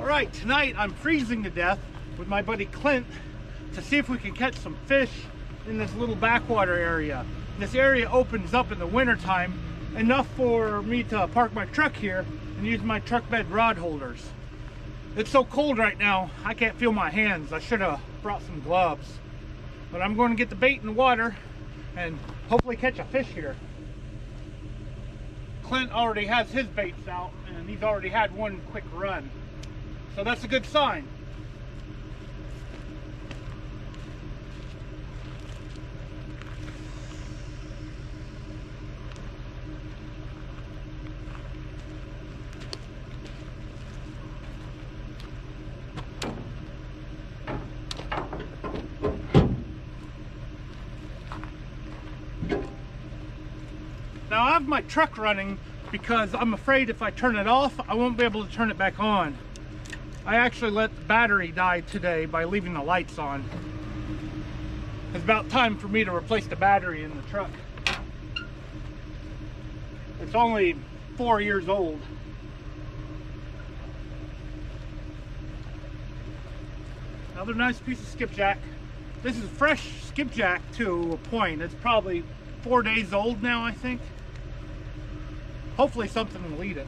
Alright, tonight I'm freezing to death with my buddy Clint to see if we can catch some fish in this little backwater area. This area opens up in the wintertime enough for me to park my truck here and use my truck bed rod holders. It's so cold right now, I can't feel my hands. I should have brought some gloves. But I'm going to get the bait in the water and hopefully catch a fish here. Clint already has his baits out and he's already had one quick run. So that's a good sign. Now I have my truck running because I'm afraid if I turn it off, I won't be able to turn it back on. I actually let the battery die today by leaving the lights on. It's about time for me to replace the battery in the truck. It's only 4 years old. Another nice piece of skipjack. This is fresh skipjack to a point. It's probably 4 days old now, I think. Hopefully something will eat it.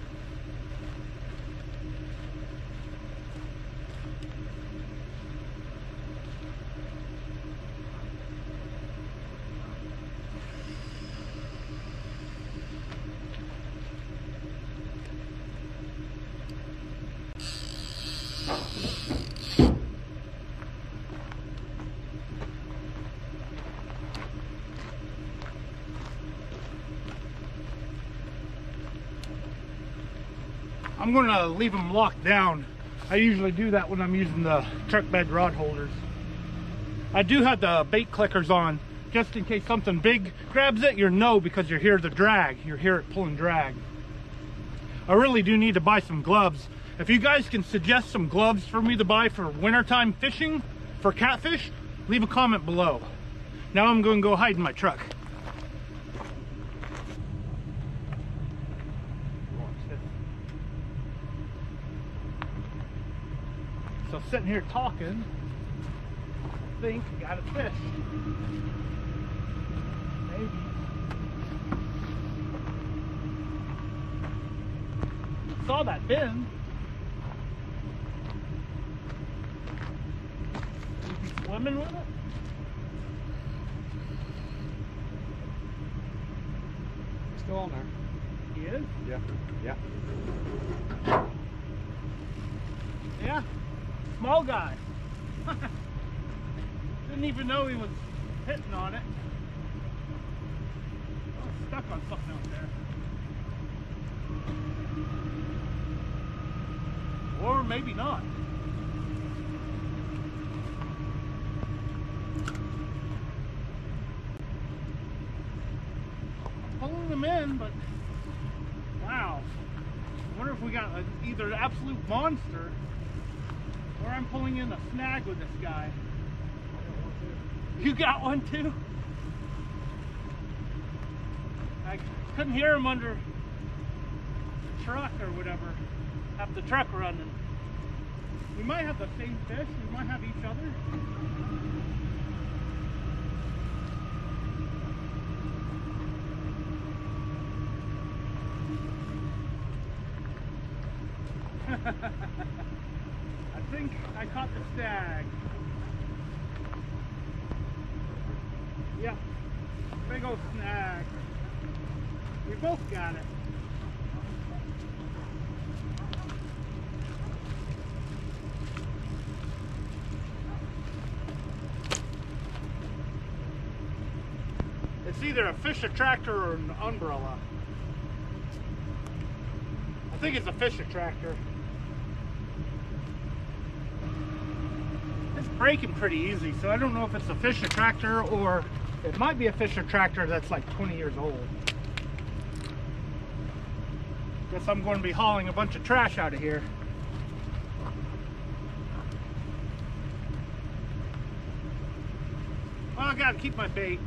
I'm going to leave them locked down. I usually do that when I'm using the truck bed rod holders. I do have the bait clickers on, just in case something big grabs it, you know, because you hear the drag. You hear it pulling drag. I really do need to buy some gloves. If you guys can suggest some gloves for me to buy for wintertime fishing, for catfish, leave a comment below. Now I'm going to go hide in my truck. So sitting here talking, I think I got a fish. Maybe. Saw that bin. You be swimming with it? Still on there. He is? Yeah. Yeah. Yeah. Small guy. Didn't even know he was hitting on it. Oh, stuck on something out there. Or maybe not. Pulling them in, but wow. I wonder if we got either an absolute monster or I'm pulling in a snag with this guy. You got one too? I couldn't hear him under the truck or whatever. Have the truck running. We might have the same fish. We might have each other. I think I caught the stag. Yeah, big old snag. We both got it. It's either a fish attractor or an umbrella. I think it's a fish attractor. It's breaking pretty easy, so I don't know if it's a fish attractor or it might be a fish attractor that's like 20 years old. Guess I'm going to be hauling a bunch of trash out of here. Well, I gotta keep my bait.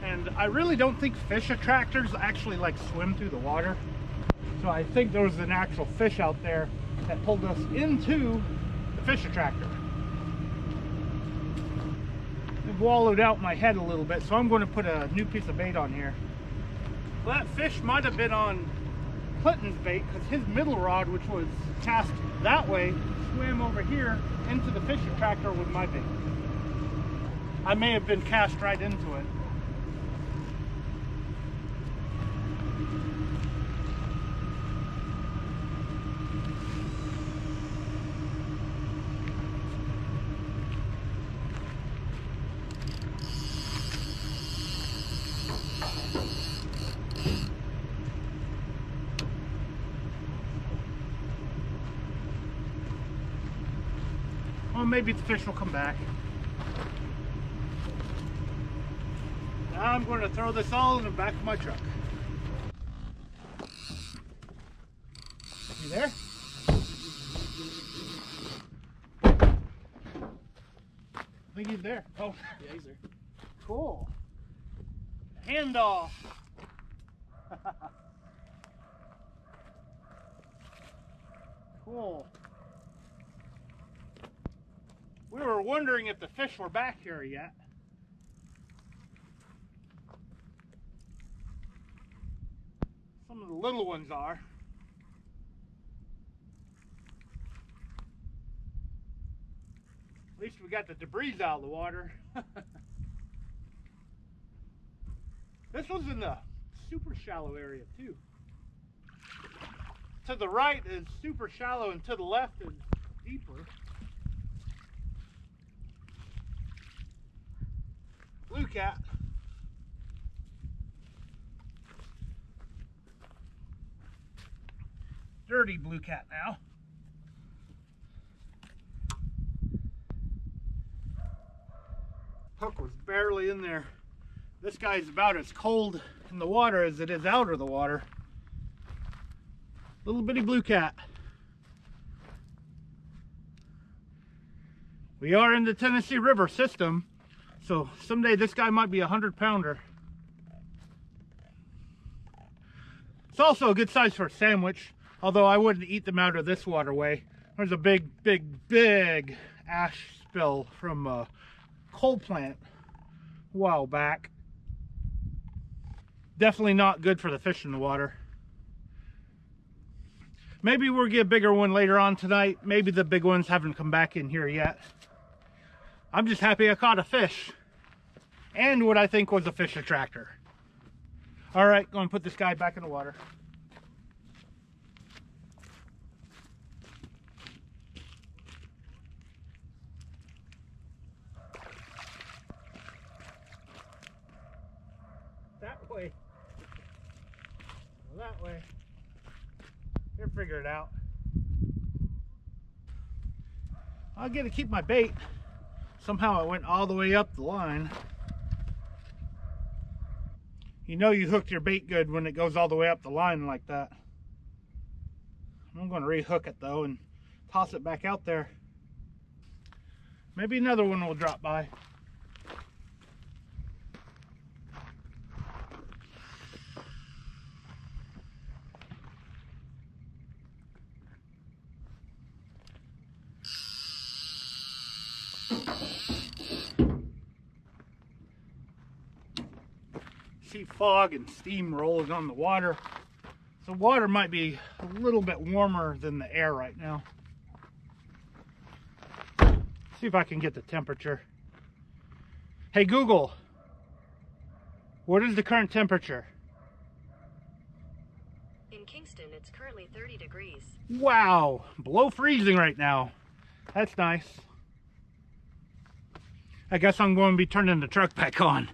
And I really don't think fish attractors actually like swim through the water. So I think there was an actual fish out there that pulled us into the fish attractor. I've wallowed out my head a little bit, so I'm going to put a new piece of bait on here. Well, that fish might have been on Clinton's bait because his middle rod, which was cast that way, swam over here into the fish attractor with my bait. I may have been cast right into it. Well, maybe the fish will come back. Now I'm going to throw this all in the back of my truck. You there? I think he's there. Oh, Yeah, he's there. cool. Handoff. Cool. We were wondering if the fish were back here yet. Some of the little ones are. At least we got the debris out of the water. This was in the super shallow area too. To the right is super shallow and to the left is deeper. Blue cat. Dirty blue cat now. Hook was barely in there. This guy's about as cold in the water as it is out of the water. Little bitty blue cat. We are in the Tennessee River system, so someday this guy might be a 100-pounder. It's also a good size for a sandwich, although I wouldn't eat them out of this waterway. There's a big ash spill from a coal plant a while back. Definitely not good for the fish in the water. Maybe we'll get a bigger one later on tonight. Maybe the big ones haven't come back in here yet. I'm just happy I caught a fish. And what I think was a fish attractor. Alright, going to put this guy back in the water. That way. Well, that way. Here, figure it out. I'll get to keep my bait. Somehow it went all the way up the line. You know you hooked your bait good when it goes all the way up the line like that. I'm going to rehook it though and toss it back out there. Maybe another one will drop by. See fog and steam rolling on the water. So water might be a little bit warmer than the air right now. See if I can get the temperature. Hey Google, what is the current temperature? In Kingston, it's currently 30 degrees. Wow, below freezing right now. That's nice. I guess I'm going to be turning the truck back on.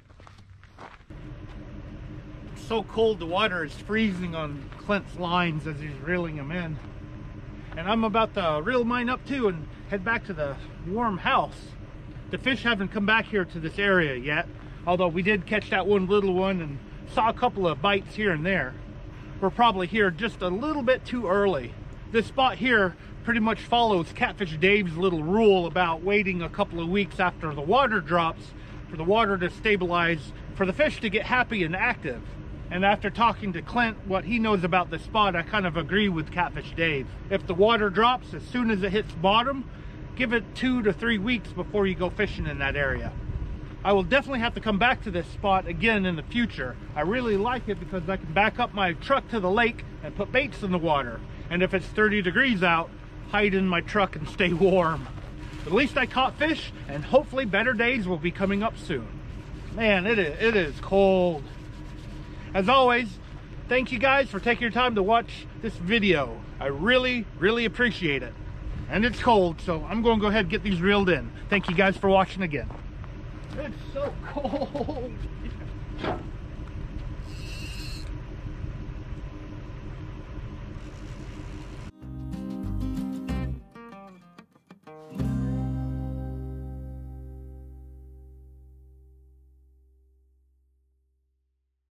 It's so cold the water is freezing on Clint's lines as he's reeling them in. And I'm about to reel mine up too and head back to the warm house. The fish haven't come back here to this area yet, although we did catch that one little one and saw a couple of bites here and there. We're probably here just a little bit too early. This spot here pretty much follows Catfish Dave's little rule about waiting a couple of weeks after the water drops for the water to stabilize, for the fish to get happy and active. And after talking to Clint, what he knows about this spot, I kind of agree with Catfish Dave. If the water drops as soon as it hits bottom, give it 2 to 3 weeks before you go fishing in that area. I will definitely have to come back to this spot again in the future. I really like it because I can back up my truck to the lake and put baits in the water. And if it's 30 degrees out, hide in my truck and stay warm. At least I caught fish, and hopefully better days will be coming up soon. Man, it is cold. As always, thank you guys for taking your time to watch this video. I really, really appreciate it. And it's cold, so I'm going to go ahead and get these reeled in. Thank you guys for watching again. It's so cold.